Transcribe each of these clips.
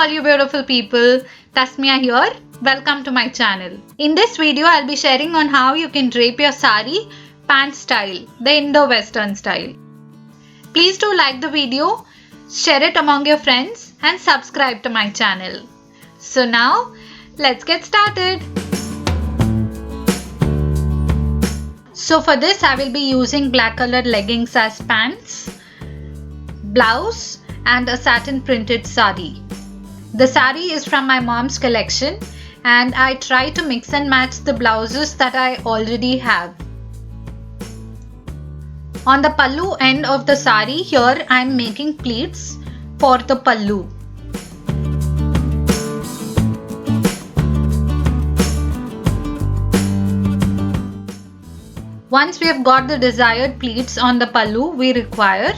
all you beautiful people, Tasmiya here. Welcome to my channel. In this video, I'll be sharing on how you can drape your sari pant style, the Indo-western style. Please do like the video, share it among your friends and subscribe to my channel. So now, let's get started. So for this, I will be using black colored leggings as pants, blouse and a satin printed sari. The sari is from my mom's collection and I try to mix and match the blouses that I already have. On the pallu end of the sari, here I am making pleats for the pallu. Once we have got the desired pleats on the pallu, we require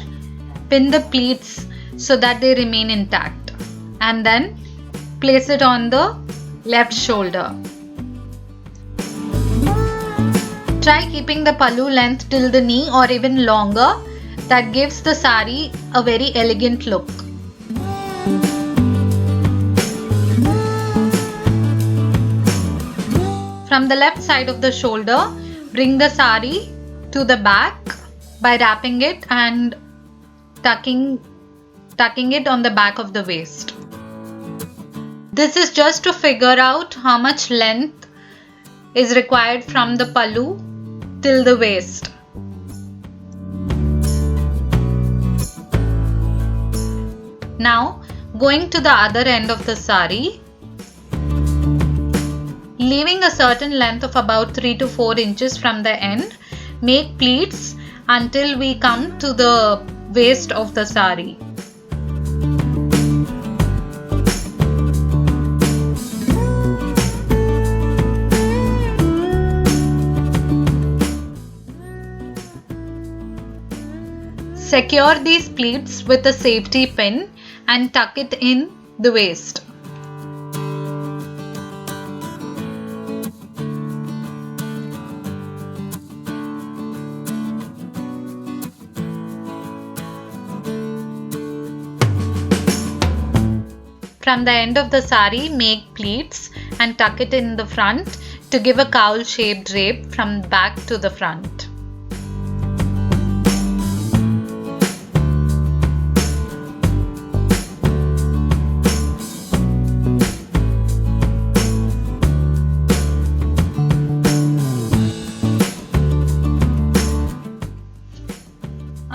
pin the pleats so that they remain intact and then place it on the left shoulder. Try keeping the pallu length till the knee or even longer. That gives the sari a very elegant look. From the left side of the shoulder, bring the sari to the back by wrapping it and tucking it on the back of the waist. This is just to figure out how much length is required from the pallu till the waist. Now going to the other end of the sari, leaving a certain length of about 3 to 4 inches from the end, make pleats until we come to the waist of the sari. Secure these pleats with a safety pin and tuck it in the waist. From the end of the sari, make pleats and tuck it in the front to give a cowl shaped drape from back to the front.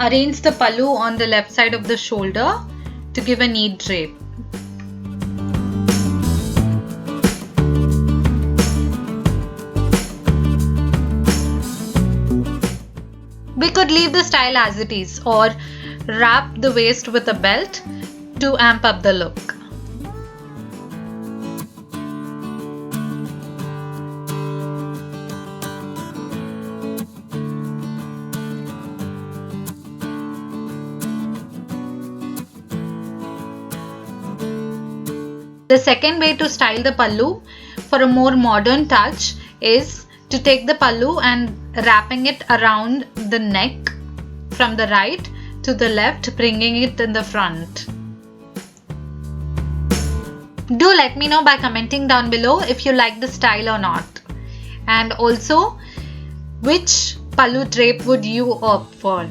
Arrange the pallu on the left side of the shoulder to give a neat drape. We could leave the style as it is or wrap the waist with a belt to amp up the look. The second way to style the pallu for a more modern touch is to take the pallu and wrapping it around the neck from the right to the left, bringing it in the front. Do let me know by commenting down below if you like the style or not, and also which pallu drape would you opt for.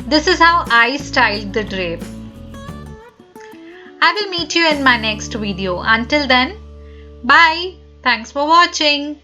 This is how I styled the drape. I will meet you in my next video. Until then, bye. Thanks for watching.